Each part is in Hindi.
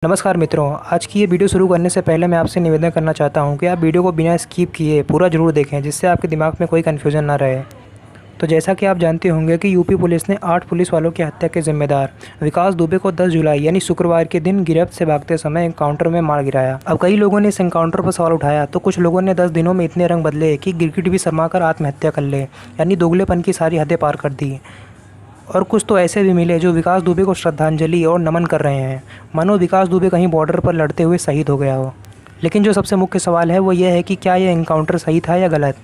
नमस्कार मित्रों, आज की ये वीडियो शुरू करने से पहले मैं आपसे निवेदन करना चाहता हूँ कि आप वीडियो को बिना स्किप किए पूरा ज़रूर देखें, जिससे आपके दिमाग में कोई कन्फ्यूज़न ना रहे। तो जैसा कि आप जानते होंगे कि यूपी पुलिस ने 8 पुलिस वालों की हत्या के जिम्मेदार विकास दुबे को 10 जुलाई यानी शुक्रवार के दिन गिरफ्त से भागते समय एनकाउंटर में मार गिराया। अब कई लोगों ने इस एनकाउंटर पर सवाल उठाया तो कुछ लोगों ने 10 दिनों में इतने रंग बदले कि गिरगिट भी शर्माकर आत्महत्या कर ले, यानी दोगलेपन की सारी हदें पार कर दी। और कुछ तो ऐसे भी मिले जो विकास दुबे को श्रद्धांजलि और नमन कर रहे हैं, मानो विकास दुबे कहीं बॉर्डर पर लड़ते हुए शहीद हो गया हो। लेकिन जो सबसे मुख्य सवाल है वो ये है कि क्या ये एनकाउंटर सही था या गलत,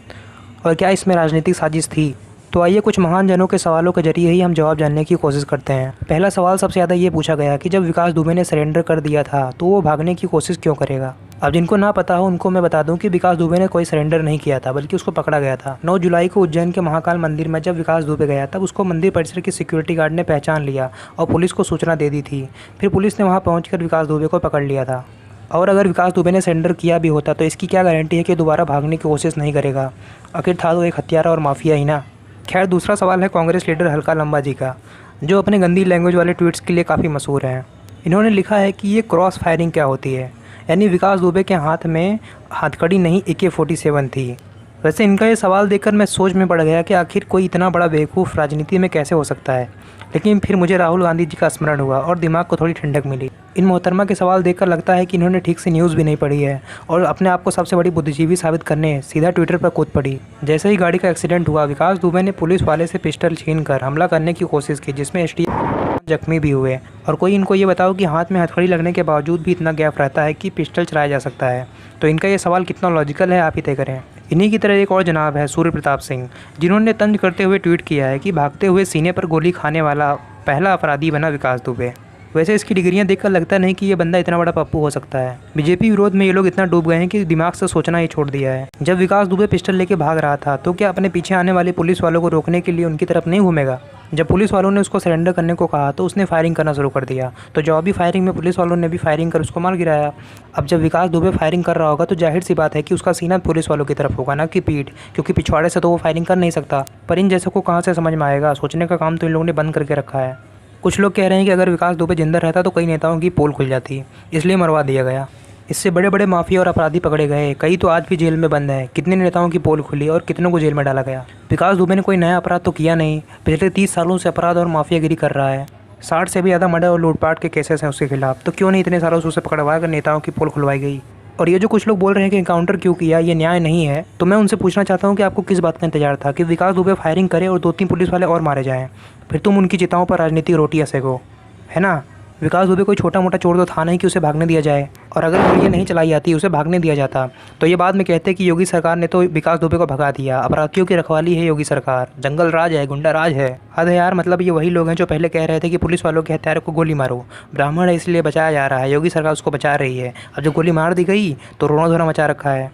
और क्या इसमें राजनीतिक साजिश थी। तो आइए कुछ महान जनों के सवालों के जरिए ही हम जवाब जानने की कोशिश करते हैं। पहला सवाल सबसे ज़्यादा ये पूछा गया कि जब विकास दुबे ने सरेंडर कर दिया था तो वो भागने की कोशिश क्यों करेगा। अब जिनको ना पता हो उनको मैं बता दूं कि विकास दुबे ने कोई सरेंडर नहीं किया था, बल्कि उसको पकड़ा गया था। 9 जुलाई को उज्जैन के महाकाल मंदिर में जब विकास दुबे गया तब उसको मंदिर परिसर की सिक्योरिटी गार्ड ने पहचान लिया और पुलिस को सूचना दे दी थी। फिर पुलिस ने वहाँ पहुँचकर विकास दुबे को पकड़ लिया था। और अगर विकास दुबे ने सरेंडर किया भी होता तो इसकी क्या गारंटी है कि दोबारा भागने की कोशिश नहीं करेगा। आखिर था तो एक हत्यारा और माफिया ही ना। खैर, दूसरा सवाल है कांग्रेस लीडर हल्का लंबा जी का, जो अपने गंदी लैंग्वेज वाले ट्वीट्स के लिए काफ़ी मशहूर हैं। इन्होंने लिखा है कि ये क्रॉस फायरिंग क्या होती है, यानी विकास दुबे के हाथ में हथकड़ी नहीं AK-47 थी। वैसे इनका ये सवाल देखकर मैं सोच में पड़ गया कि आखिर कोई इतना बड़ा बेवकूफ़ राजनीति में कैसे हो सकता है। लेकिन फिर मुझे राहुल गांधी जी का स्मरण हुआ और दिमाग को थोड़ी ठंडक मिली। इन मोहतरमा के सवाल देखकर लगता है कि इन्होंने ठीक से न्यूज़ भी नहीं पढ़ी है और अपने आप को सबसे बड़ी बुद्धिजीवी साबित करने सीधा ट्विटर पर कूद पड़ी। जैसे ही गाड़ी का एक्सीडेंट हुआ, विकास दुबे ने पुलिस वाले से पिस्टल छीनकर हमला करने की कोशिश की, जिसमें STF जख्मी भी हुए। और कोई इनको ये बताओ कि हाथ में हथकड़ी लगने के बावजूद भी इतना गैप रहता है कि पिस्टल चलाया जा सकता है। तो इनका ये सवाल कितना लॉजिकल है, आप ही तय करें। इन्हीं की तरह एक और जनाब है सूर्य प्रताप सिंह, जिन्होंने तंज करते हुए ट्वीट किया है कि भागते हुए सीने पर गोली खाने वाला पहला अपराधी बना विकास दुबे। वैसे इसकी डिग्रियां देखकर लगता नहीं कि ये बंदा इतना बड़ा पप्पू हो सकता है। बीजेपी विरोध में ये लोग इतना डूब गए हैं कि दिमाग से सोचना ही छोड़ दिया है। जब विकास दुबे पिस्टल लेके भाग रहा था तो क्या अपने पीछे आने वाले पुलिस वालों को रोकने के लिए उनकी तरफ नहीं घूमेगा। जब पुलिस वालों ने उसको सरेंडर करने को कहा तो उसने फायरिंग करना शुरू कर दिया, तो जवाबी फायरिंग में पुलिस वालों ने भी फायरिंग कर उसको मार गिराया। अब जब विकास दुबे फायरिंग कर रहा होगा तो जाहिर सी बात है कि उसका सीना पुलिस वालों की तरफ होगा, ना कि पीठ, क्योंकि पिछवाड़े से तो वो फायरिंग कर नहीं सकता। पर इन जैसों को कहाँ से समझ में आएगा, सोचने का काम तो इन लोगों ने बंद करके रखा है। कुछ लोग कह रहे हैं कि अगर विकास दुबे जिंदा रहता तो कई नेताओं की पोल खुल जाती, इसलिए मरवा दिया गया। इससे बड़े बड़े माफिया और अपराधी पकड़े गए, कई तो आज भी जेल में बंद हैं। कितने नेताओं की पोल खुली और कितनों को जेल में डाला गया। विकास दुबे ने कोई नया अपराध तो किया नहीं, पिछले 30 सालों से अपराध और माफियागिरी कर रहा है। 60 से भी ज़्यादा मर्डर और लूटपाट के केसेस हैं उसके खिलाफ, तो क्यों नहीं इतने सालों से उसे पकड़वा कर नेताओं की पोल खुलवाई गई। और ये जो कुछ लोग बोल रहे हैं कि एनकाउंटर क्यों किया, ये न्याय नहीं है, तो मैं उनसे पूछना चाहता हूँ कि आपको किस बात का इंतजार था कि विकास दुबे फायरिंग करे और 2-3 पुलिस वाले और मारे जाएँ, फिर तुम उनकी चिताओं पर राजनीतिक रोटियाँ सेको, है ना। विकास दुबे कोई छोटा मोटा चोर तो था नहीं कि उसे भागने दिया जाए, और अगर गोलियां नहीं चलाई जाती उसे भागने दिया जाता तो ये बाद में कहते कि योगी सरकार ने तो विकास दुबे को भगा दिया, अपराधियों की रखवाली है योगी सरकार, जंगल राज है, गुंडा राज है। हद है यार, मतलब ये वही लोग हैं जो पहले कह रहे थे कि पुलिस वालों के हत्यारे को गोली मारो, ब्राह्मण है इसलिए बचाया जा रहा है, योगी सरकार उसको बचा रही है। अब जब गोली मार दी गई तो रोना धोना मचा रखा है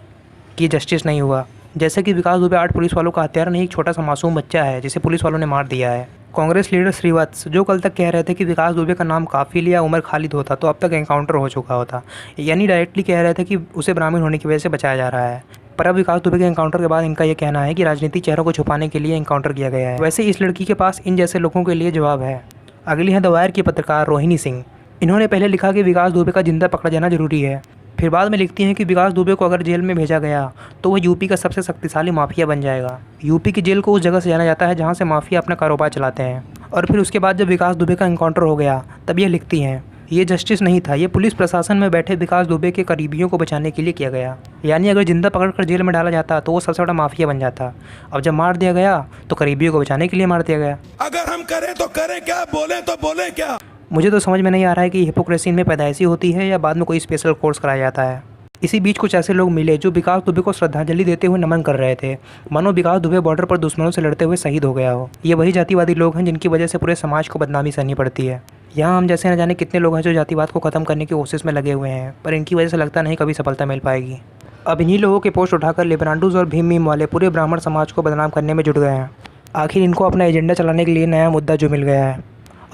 कि जस्टिस नहीं हुआ। जैसे कि विकास दुबे 8 पुलिस वालों का हत्यारा नहीं, एक छोटा सा मासूम बच्चा है जिसे पुलिस वालों ने मार दिया है। कांग्रेस लीडर श्रीवत्स, जो कल तक कह रहे थे कि विकास दुबे का नाम काफिल या उमर खालिद होता तो अब तक एनकाउंटर हो चुका होता, यानी डायरेक्टली कह रहे थे कि उसे ब्राह्मण होने की वजह से बचाया जा रहा है। पर अब विकास दुबे के एनकाउंटर के बाद इनका यह कहना है कि राजनीतिक चेहरों को छुपाने के लिए एनकाउंटर किया गया है। वैसे इस लड़की के पास इन जैसे लोगों के लिए जवाब है। अगली है द वायर की पत्रकार रोहिणी सिंह। इन्होंने पहले लिखा कि विकास दुबे का जिंदा पकड़ा जाना जरूरी है, फिर बाद में लिखती हैं कि विकास दुबे को अगर जेल में भेजा गया तो वह यूपी का सबसे शक्तिशाली माफिया बन जाएगा। यूपी की जेल को उस जगह से जाना जाता है जहां से माफिया अपना कारोबार चलाते हैं। और फिर उसके बाद जब विकास दुबे का एनकाउंटर हो गया तब ये लिखती हैं, ये जस्टिस नहीं था, ये पुलिस प्रशासन में बैठे विकास दुबे के करीबियों को बचाने के लिए किया गया। यानी अगर जिंदा पकड़कर जेल में डाला जाता तो वो सबसे बड़ा माफिया बन जाता। अब जब मार दिया गया तो करीबियों को बचाने के लिए मार दिया गया। अगर हम करें तो करें क्या, बोले तो बोले क्या। मुझे तो समझ में नहीं आ रहा है कि हिपोक्रेसी इनमें पैदाइशी होती है या बाद में कोई स्पेशल कोर्स कराया जाता है। इसी बीच कुछ ऐसे लोग मिले जो विकास दुबे को श्रद्धांजलि देते हुए नमन कर रहे थे, मानो विकास दुबे बॉर्डर पर दुश्मनों से लड़ते हुए शहीद हो गया हो। ये वही जातिवादी लोग हैं जिनकी वजह से पूरे समाज को बदनामी सहनी पड़ती है। यहाँ हम जैसे न जाने कितने लोग हैं जो जातिवाद को ख़त्म करने की कोशिश में लगे हुए हैं, पर इनकी वजह से लगता नहीं कभी सफलता मिल पाएगी। अब इन्हीं लोगों के पोस्ट उठाकर लिबरांडूज और भीम मीम वाले पूरे ब्राह्मण समाज को बदनाम करने में जुट गए हैं। आखिर इनको अपना एजेंडा चलाने के लिए नया मुद्दा जो मिल गया है।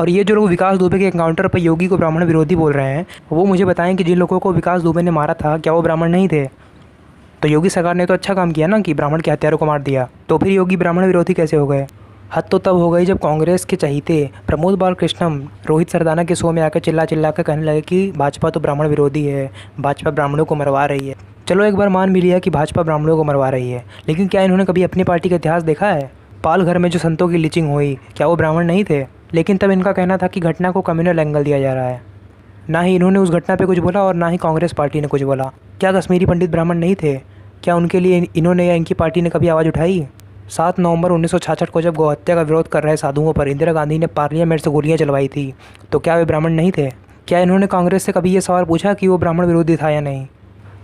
और ये जो लोग विकास दुबे के एनकाउंटर पर योगी को ब्राह्मण विरोधी बोल रहे हैं, वो मुझे बताएं कि जिन लोगों को विकास दुबे ने मारा था क्या वो ब्राह्मण नहीं थे। तो योगी सरकार ने तो अच्छा काम किया ना कि ब्राह्मण के हत्यारों को मार दिया, तो फिर योगी ब्राह्मण विरोधी कैसे हो गए। हद तो तब हो गई जब कांग्रेस के चहीते प्रमोद बालकृष्णम रोहित सरदाना के शो में आकर चिल्ला चिल्ला कर कहने लगे कि भाजपा तो ब्राह्मण विरोधी है, भाजपा ब्राह्मणों को मरवा रही है। चलो एक बार मान भी लिया कि भाजपा ब्राह्मणों को मरवा रही है, लेकिन क्या इन्होंने कभी अपनी पार्टी का इतिहास देखा है? पाल घर में जो संतों की लिचिंग हुई, क्या वो ब्राह्मण नहीं थे? लेकिन तब इनका कहना था कि घटना को कम्युनल एंगल दिया जा रहा है। ना ही इन्होंने उस घटना पे कुछ बोला और ना ही कांग्रेस पार्टी ने कुछ बोला। क्या कश्मीरी पंडित ब्राह्मण नहीं थे? क्या उनके लिए इन्होंने या इनकी पार्टी ने कभी आवाज़ उठाई? 7 नवंबर 1966 को जब गौहत्या का विरोध कर रहे साधुओं पर इंदिरा गांधी ने पार्लियामेंट से गोलियां चलवाई थी, तो क्या वे ब्राह्मण नहीं थे? क्या इन्होंने कांग्रेस से कभी ये सवाल पूछा कि वो ब्राह्मण विरोधी था या नहीं?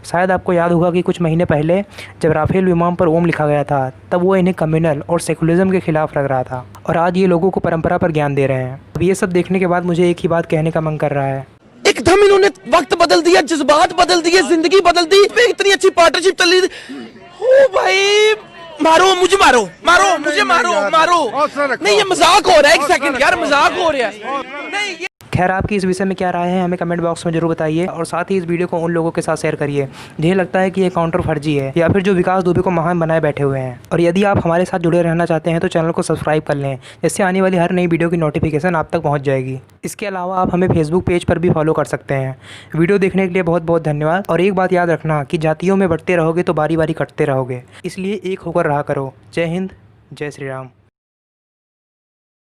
शायद आपको याद होगा कि कुछ महीने पहले जब राफेल विमान पर ओम लिखा गया था, तब वो इन्हें कम्युनल और सेकुलरिज्म के खिलाफ लग रहा था, और आज ये लोगों को परंपरा पर ज्ञान दे रहे हैं। अब ये सब देखने के बाद मुझे एक ही बात कहने का मन कर रहा है, एकदम इन्होंने वक्त बदल दिया, जज्बात बदल दिए, जिंदगी बदल दी। इतनी अच्छी पार्टनरशिप चल रही थी। ओ भाई, मारो मुझे, मारो मारो मुझे, मारो नहीं, ये मजाक हो रहा है। एक सेकंड यार, मजाक हो रहा है। नहीं खैर आपकी इस विषय में क्या राय है हमें कमेंट बॉक्स में जरूर बताइए, और साथ ही इस वीडियो को उन लोगों के साथ शेयर करिए जिन्हें लगता है कि ये काउंटर फर्जी है, या फिर जो विकास दुबे को महान बनाए बैठे हुए हैं। और यदि आप हमारे साथ जुड़े रहना चाहते हैं तो चैनल को सब्सक्राइब कर लें, जिससे आने वाली हर नई वीडियो की नोटिफिकेशन आप तक पहुँच जाएगी। इसके अलावा आप हमें फेसबुक पेज पर भी फॉलो कर सकते हैं। वीडियो देखने के लिए बहुत बहुत धन्यवाद। और एक बात याद रखना कि जातियों में बढ़ते रहोगे तो बारी बारी कटते रहोगे, इसलिए एक होकर रहा करो। जय हिंद, जय श्री राम।